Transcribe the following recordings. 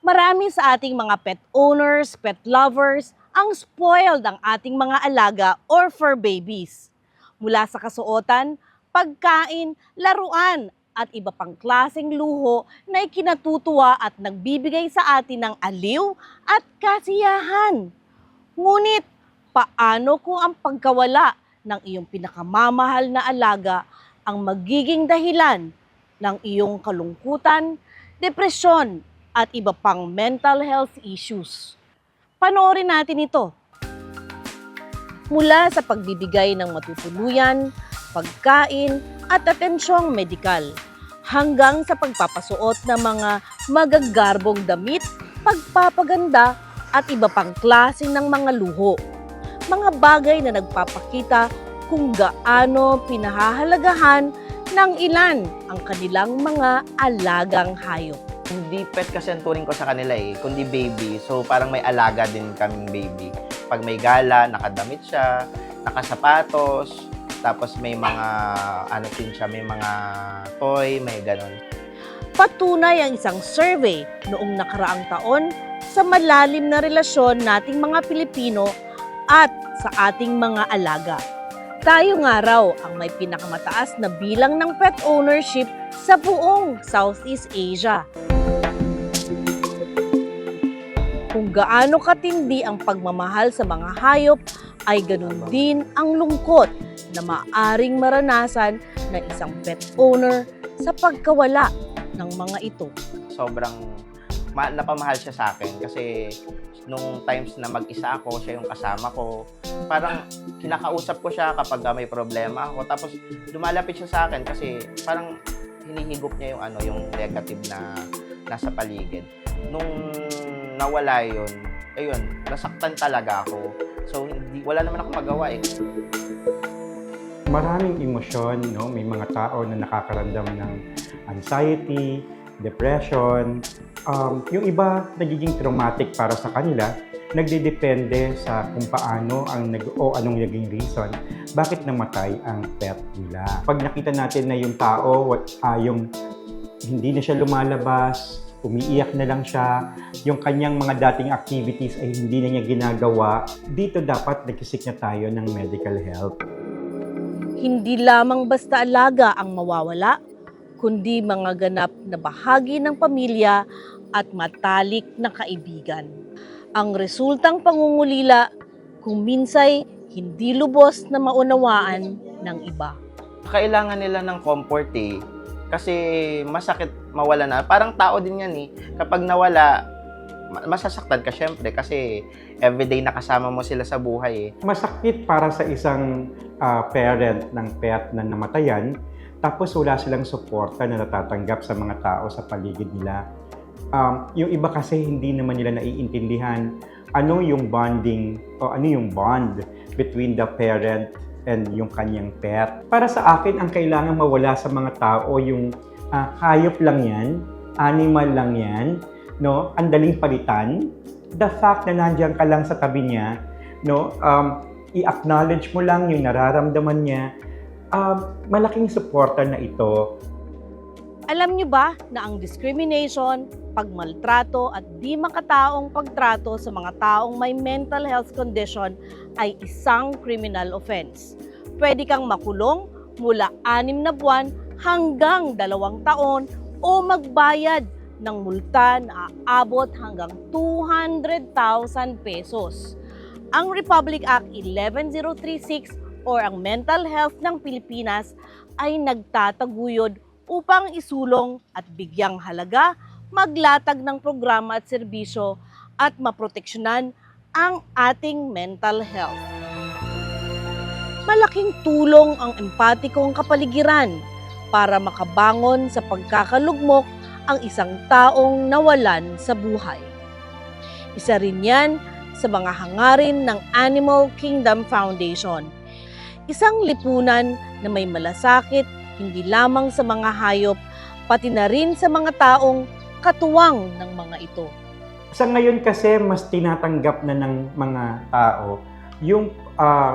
Marami sa ating mga pet owners, pet lovers, ang spoiled ang ating mga alaga or fur babies. Mula sa kasuotan, pagkain, laruan, at iba pang klaseng luho na ikinatutuwa at nagbibigay sa atin ng aliw at kasiyahan. Ngunit, paano kung ang pagkawala ng iyong pinakamamahal na alaga ang magiging dahilan ng iyong kalungkutan, depresyon, at iba pang mental health issues? Panoorin natin ito. Mula sa pagbibigay ng matutuluyan, pagkain, at atensyong medikal, hanggang sa pagpapasuot ng mga magagarbong damit, pagpapaganda, at iba pang klase ng mga luho. Mga bagay na nagpapakita kung gaano pinahahalagahan ng ilan ang kanilang mga alagang hayop. Hindi pet kasi ang turing ko sa kanila kundi baby. So parang may alaga din kaming baby. Pag may gala, nakadamit siya, nakasapatos, tapos may mga, din siya, may mga toy, may ganon. Patunay ang isang survey noong nakaraang taon sa malalim na relasyon nating mga Pilipino at sa ating mga alaga. Tayo nga raw ang may pinakamataas na bilang ng pet ownership sa buong Southeast Asia. Kung gaano katindi ang pagmamahal sa mga hayop, ay ganun din ang lungkot na maaring maranasan ng isang pet owner sa pagkawala ng mga ito. Sobrang napamahal siya sa akin kasi nung times na mag-isa ako, siya yung kasama ko. Parang kinakausap ko siya kapag may problema ako. Tapos lumalapit siya sa akin kasi parang hinihigop niya yung negative na nasa paligid. Nung nawala yun, ayun, nasaktan talaga ako. So wala naman ako magawa Maraming emosyon, no? May mga tao na nakakaramdam ng anxiety, depression. Yung iba nagiging traumatic para sa kanila, nagdedepende sa kung paano anong naging reason bakit namatay ang pet nila. Pag nakita natin na yung tao, yung hindi na siya lumalabas, umiiyak na lang siya, yung kanyang mga dating activities ay hindi na niya ginagawa, dito dapat nagkisik na tayo ng medical help. Hindi lamang basta alaga ang mawawala, kundi mga ganap na bahagi ng pamilya at matalik na kaibigan. Ang resultang pangungulila kung minsay hindi lubos na maunawaan ng iba. Kailangan nila ng comfort kasi masakit mawala na. Parang tao din yan Kapag nawala, masasaktan ka syempre kasi everyday nakasama mo sila sa buhay Masakit para sa isang parent ng pet na namatayan, tapos wala silang suporta na natatanggap sa mga tao sa paligid nila. Yung iba kasi hindi naman nila naiintindihan ano yung bonding o ano yung bond between the parent and yung kanyang pet. Para sa akin, ang kailangan mawala sa mga tao yung hayop lang yan, animal lang yan, no? Ang daling palitan. The fact na nandiyan ka lang sa tabi niya, no? I-acknowledge mo lang yung nararamdaman niya. Malaking suporta na ito. Alam niyo ba na ang discrimination, pagmaltrato at di makataong pagtrato sa mga taong may mental health condition ay isang criminal offense? Pwede kang makulong mula 6 na buwan hanggang 2 taon o magbayad ng multa na aabot hanggang 200,000 pesos. Ang Republic Act 11036 or ang Mental Health ng Pilipinas ay nagtataguyod upang isulong at bigyang halaga, maglatag ng programa at serbisyo at maproteksyonan ang ating mental health. Malaking tulong ang empatikong kapaligiran para makabangon sa pagkakalugmok ang isang taong nawalan sa buhay. Isa rin yan sa mga hangarin ng Animal Kingdom Foundation, isang lipunan na may malasakit hindi lamang sa mga hayop, pati na rin sa mga taong katuwang ng mga ito. Sa ngayon kasi, mas tinatanggap na ng mga tao yung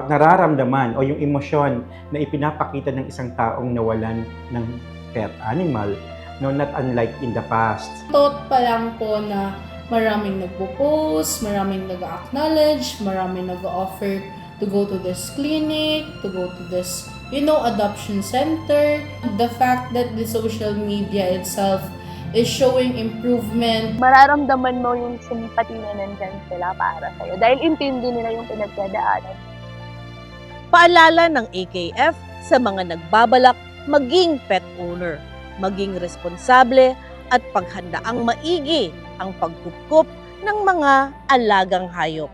nararamdaman o yung emosyon na ipinapakita ng isang taong nawalan ng pet animal, no, not unlike in the past. Thought pa lang po na Maraming nagpo-post, maraming nag-acknowledge, maraming nag-offer to go to this clinic, to go to this, adoption center. The fact that the social media itself is showing improvement. Mararamdaman mo yung sympathy na nandyan sila para sa'yo dahil intindi nila yung pinagdadaanan. Paalala ng AKF sa mga nagbabalak maging pet owner, maging responsable at paghandaang maigi ang pagkukup ng mga alagang hayop.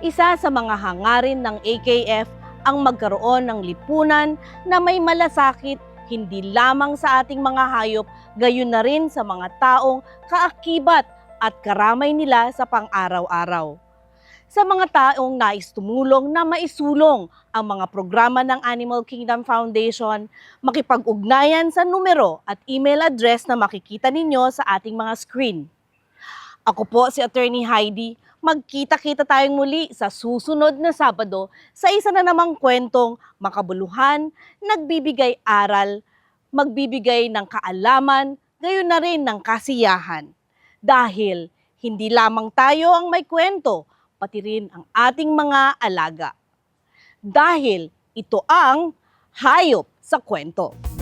Isa sa mga hangarin ng AKF ang magkaroon ng lipunan na may malasakit hindi lamang sa ating mga hayop, gayon na rin sa mga taong kaakibat at karamay nila sa pang-araw-araw. Sa mga taong nais tumulong na maisulong ang mga programa ng Animal Kingdom Foundation, makipag-ugnayan sa numero at email address na makikita ninyo sa ating mga screen. Ako po si Attorney Heidi. Magkita-kita tayong muli sa susunod na Sabado sa isa na namang kwentong makabuluhan, nagbibigay aral, magbibigay ng kaalaman, gayon na rin ng kasiyahan. Dahil hindi lamang tayo ang may kwento, pati rin ang ating mga alaga. Dahil ito ang Hayop sa Kwento.